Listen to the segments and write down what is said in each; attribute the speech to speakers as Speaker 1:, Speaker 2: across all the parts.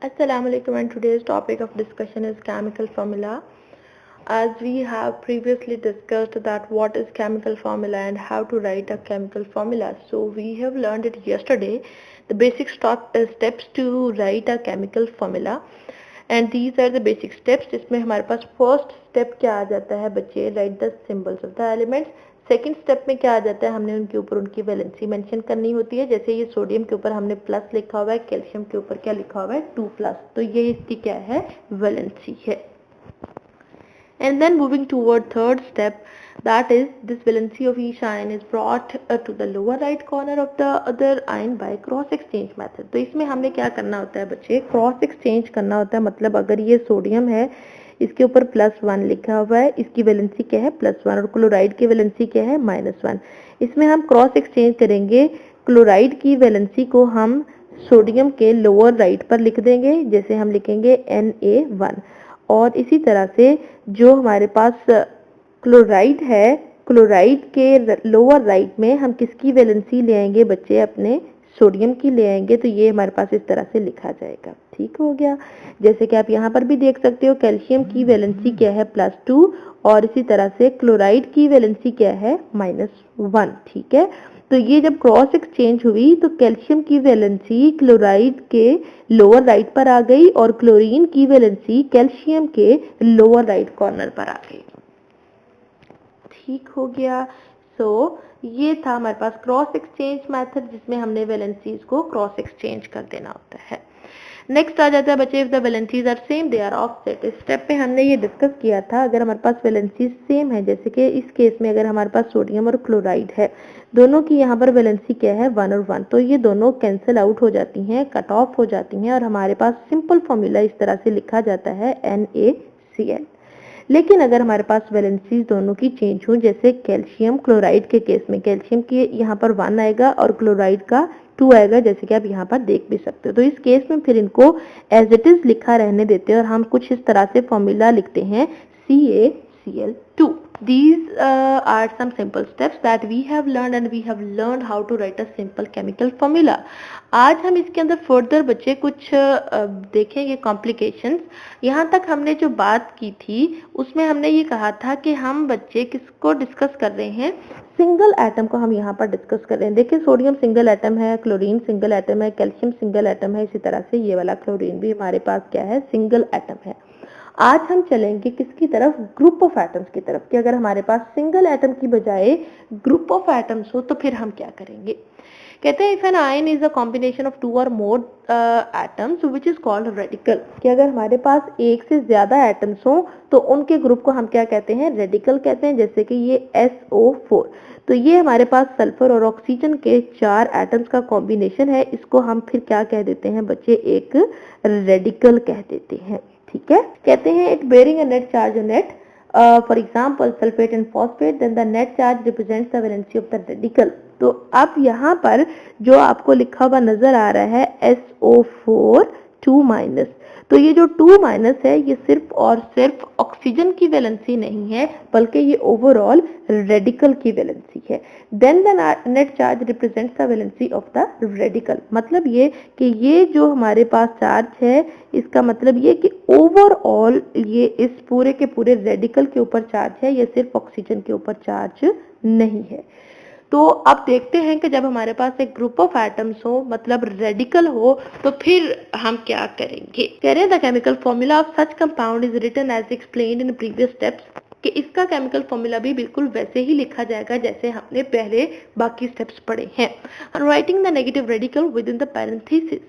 Speaker 1: Assalamu alaikum, and today's topic of discussion is chemical formula. As we have previously discussed that what is chemical formula and how to write a chemical formula. So we have learned it yesterday, the basic steps to write a chemical formula. And these are the basic steps. जिसमें हमारे पास first step क्या आ जाता है बच्चे, right the symbols of the elements. Second step में क्या आ जाता है, हमने उनके ऊपर उनकी वैलेंसी मेंशन करनी होती है. जैसे ये सोडियम के ऊपर हमने प्लस लिखा हुआ है, कैल्शियम के ऊपर क्या लिखा हुआ है 2+, तो ये इसकी क्या है, वैलेंसी है. And then moving toward third step, that is this valency of each ion is brought to the lower right corner of the other ion by cross exchange method. तो इसमें हमने क्या करना होता है बच्चे, क्रॉस एक्सचेंज करना होता है. मतलब अगर ये सोडियम है, इसके ऊपर +1 लिखा हुआ है, इसकी वैलेंसी क्या है +1, और क्लोराइड की वैलेंसी क्या है -1. इसमें हम क्रॉस एक्सचेंज करेंगे. क्लोराइड की वैलेंसी को हम सोडियम के लोअर राइट पर लिख देंगे, जैसे हम लिखेंगे Na1. और इसी तरह से जो हमारे पास क्लोराइड है, क्लोराइड के लोअर राइट में हम किसकी वैलेंसी ले आएंगे बच्चे, अपने सोडियम की ले आएंगे. तो ये हमारे पास इस तरह से लिखा जाएगा. ठीक हो गया. जैसे कि आप यहाँ पर भी देख सकते हो, कैल्शियम की वैलेंसी क्या है +2, और इसी तरह से क्लोराइड की वैलेंसी क्या है -1. ठीक है. तो ये जब क्रॉस एक्सचेंज हुई तो कैल्शियम की वैलेंसी क्लोराइड के लोअर राइट पर आ गई और क्लोरीन की वैलेंसी कैल्शियम के लोअर राइट कॉर्नर पर आ गई. ठीक हो गया. ये था हमारे पास क्रॉस एक्सचेंज मेथड, जिसमें हमने वैलेंसीज को क्रॉस एक्सचेंज कर देना होता है. नेक्स्ट आ जाता है बच्चे, if the valencies are same they are offset. इस स्टेप पे हमने ये डिस्कस किया था, अगर हमारे पास वैलेंसीज सेम है, जैसे कि इस केस में अगर हमारे पास सोडियम और क्लोराइड है, दोनों की यहाँ पर वैलेंसी क्या है 1 और 1, तो ये दोनों कैंसिल आउट हो जाती हैं, कट ऑफ हो जाती हैं, और हमारे पास सिंपल फॉर्मूला इस तरह से लिखा जाता है NaCl. लेकिन अगर हमारे पास वैलेंसीज दोनों की चेंज हो, जैसे कैल्शियम क्लोराइड के केस में कैल्शियम की यहाँ पर 1 आएगा और क्लोराइड का 2 आएगा, जैसे कि आप यहाँ पर देख भी सकते हो. तो इस केस में फिर इनको एज इट इज लिखा रहने देते हैं और हम कुछ इस तरह से फॉर्मूला लिखते हैं CaCl2. These are some simple steps that we have learned, and we have learned how to write a simple chemical formula. आज हम इसके अंदर फर्दर बच्चे कुछ देखेंगे कॉम्प्लिकेशंस. यहाँ तक हमने जो बात की थी उसमें हमने ये कहा था कि हम बच्चे किसको डिस्कस कर रहे हैं, सिंगल एटम को हम यहाँ पर डिस्कस कर रहे हैं. देखिए सोडियम सिंगल एटम है, क्लोरीन सिंगल एटम है, कैल्शियम सिंगल एटम है, इसी तरह से ये वाला क्लोरीन भी हमारे पास क्या है, सिंगल एटम है. आज हम चलेंगे किसकी तरफ, ग्रुप ऑफ एटम्स की तरफ, कि अगर हमारे पास सिंगल एटम की बजाय ग्रुप ऑफ एटम्स हो तो फिर हम क्या करेंगे. कहते हैं if an ion is a combination of 2 और more atoms which is called radical, कि अगर हमारे पास एक से ज्यादा एटम्स हो तो उनके ग्रुप को हम क्या कहते हैं, रेडिकल कहते हैं. जैसे कि ये SO4, तो ये हमारे पास सल्फर और ऑक्सीजन के 4 एटम्स का कॉम्बिनेशन है, इसको हम फिर क्या कह देते हैं बच्चे, एक रेडिकल कह देते हैं. ठीक है. कहते हैं it bearing a net charge on it, for example sulphate and phosphate, then the net charge represents the valency of the radical. तो अब यहाँ पर जो आपको लिखा हुआ नजर आ रहा है SO4 2-, तो ये जो 2- है ये सिर्फ और सिर्फ ऑक्सीजन की वैलेंसी नहीं है, बल्कि ये ओवरऑल रेडिकल की वैलेंसी है. Then the net charge represents the valency of the radical. मतलब ये कि ये जो हमारे पास चार्ज है, इसका मतलब ये कि ओवरऑल ये इस पूरे के पूरे रेडिकल के ऊपर चार्ज है, ये सिर्फ ऑक्सीजन के ऊपर चार्ज नहीं है. तो अब देखते हैं कि जब हमारे पास एक ग्रुप ऑफ एटम्स हो, मतलब रेडिकल हो, तो फिर हम क्या करेंगे. कह रहे हैं the chemical formula of such compound is written as explained in previous steps, कि इसका केमिकल फॉर्मूला भी बिल्कुल वैसे ही लिखा जाएगा जैसे हमने पहले बाकी स्टेप्स पढ़े हैं. Writing the negative radical with in the parenthesis.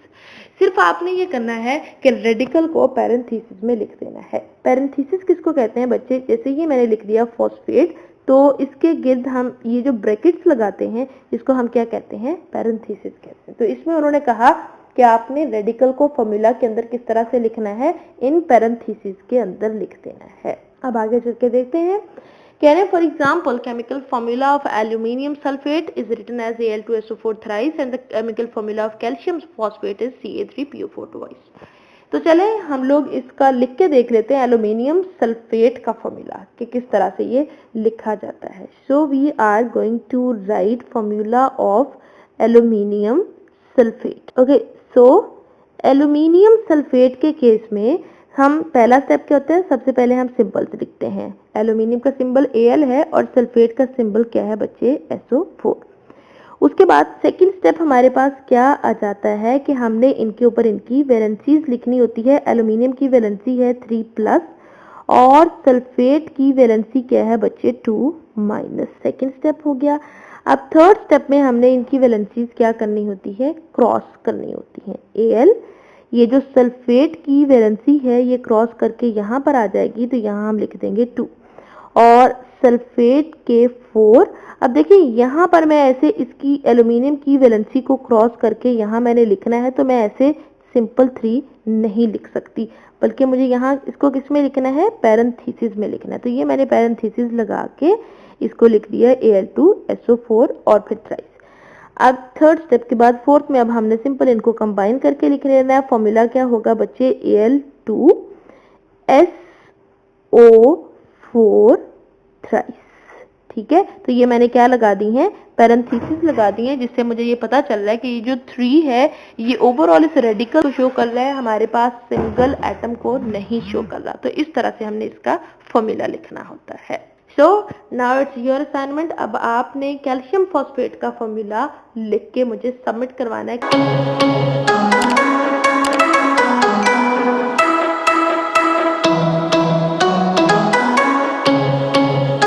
Speaker 1: सिर्फ आपने ये करना है कि रेडिकल को पैरेंथेसिस में लिख देना है. पैरेंथेसिस किसको कहते हैं बच्चे, जैसे ये मैंने लिख दिया फॉस्फेट, तो इसके गिर्द हम ये जो ब्रैकेट्स लगाते हैं इसको हम क्या कहते हैं, पैरेंथेसिस कहते हैं. तो इसमें उन्होंने कहा कि आपने रेडिकल को फॉर्मूला के अंदर किस तरह से लिखना है, इन पैरेंथेसिस के अंदर लिख देना है. अब आगे चल के देखते हैं. कह रहे हैं for example chemical formula of aluminium sulphate is written as Al2SO4 thrice and the chemical formula of calcium phosphate is Ca3PO4 twice. तो चले हम लोग इसका लिख के देख लेते हैं एल्यूमिनियम सल्फेट का फॉर्मूला कि किस तरह से ये लिखा जाता है. So we are going to write formula of aluminium sulphate. Okay, so aluminium sulphate के केस में हम पहला स्टेप क्या होता है, सबसे पहले हम सिंबल्स लिखते हैं। एल्यूमिनियम का सिंबल Al है और सल्फेट का सिंबल क्या है बच्चे, SO4। उसके बाद सेकंड स्टेप हमारे पास क्या आ जाता है कि हमने इनके ऊपर इनकी वैलेंसीज लिखनी होती है। एल्यूमिनियम की वैलेंसी है 3+ और सल्फेट की वैलेंसी क्या है बच्चे 2-। सेकंड स्टेप हो गया। अब थर्ड स्टेप में हमने इनकी वैलेंसीज क्या करनी होती है, क्रॉस करनी होती है। Al ये जो सल्फेट की वैलेंसी है ये क्रॉस करके यहाँ पर आ जाएगी, तो यहाँ हम लिख देंगे 2 और सल्फेट के 4। अब देखिए यहाँ पर मैं ऐसे इसकी एल्यूमिनियम की वैलेंसी को क्रॉस करके यहाँ मैंने लिखना है, तो मैं ऐसे सिंपल 3 नहीं लिख सकती, बल्कि मुझे यहाँ इसको किस में लिखना है, पैरेंथेसिस में लिखना है। तो ये मैंने पैरेंथेसिस लगा के इसको लिख दिया Al2SO4 और फिर थ्राइस। अब थर्ड स्टेप के बाद फोर्थ में अब हमने सिंपल इनको कंबाइन करके लिख लेना है। फॉर्मूला क्या होगा बच्चे, Al2SO4 थ्राइस। ठीक है, तो ये मैंने क्या लगा दी है, पैरेंथेसिस लगा दी है, जिससे मुझे ये पता चल रहा है कि ये जो 3 है ये ओवरऑल इस रेडिकल को शो कर रहा है, हमारे पास सिंगल एटम को नहीं शो कर रहा। तो इस तरह से हमने इसका फॉर्मूला लिखना होता है। So now it's your assignment. अब आपने कैल्शियम फॉस्फेट का फॉर्मूला लिख के मुझे सबमिट करवाना है।